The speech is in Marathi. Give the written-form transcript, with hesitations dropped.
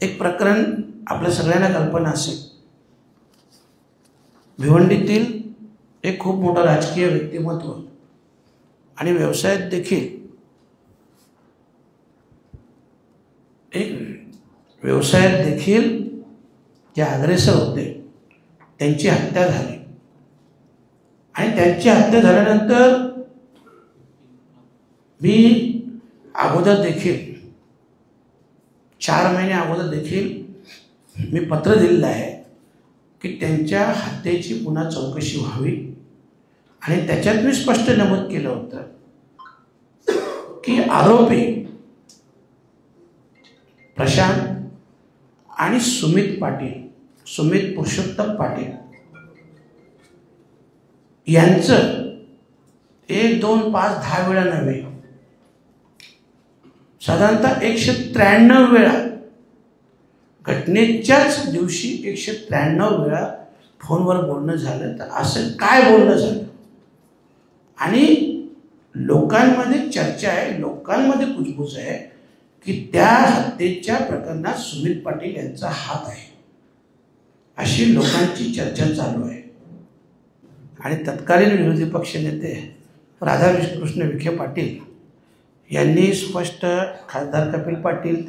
एक प्रकरण आपल्या सगळ्यांना कल्पना असेल, भिवंडीतील एक खूप मोठा राजकीय व्यक्तिमत्व आणि व्यवसायात देखील जे अग्रेसर होते त्यांची हत्या झाली आणि त्यांची हत्या झाल्यानंतर मी अगोदर देखील 4 महिने अगोदर देखील मी पत्र दिलेलं आहे की त्यांच्या हत्येची पुन्हा चौकशी व्हावी आणि त्याच्यात मी स्पष्ट नमूद केलं होतं की आरोपी प्रशांत आणि सुमित पुरुषोत्तम पाटील यांचं 1, 2, 5, 10 वेळा नव्हे, साधारणतः 193 वेळा, घटनेच्याच दिवशी 193 वेळा फोनवर बोलणं झालं. तर असं काय बोलणं झालं? आणि लोकांमध्ये चर्चा आहे, लोकांमध्ये कुजबूज आहे की त्या हत्येच्या प्रकरणात सुमित पाटील यांचा हात आहे, अशी लोकांची चर्चा चालू आहे. आणि तत्कालीन विरोधी पक्षनेते राधाकृष्ण विखे पाटील यांनी स्पष्ट खासदार कपिल पाटील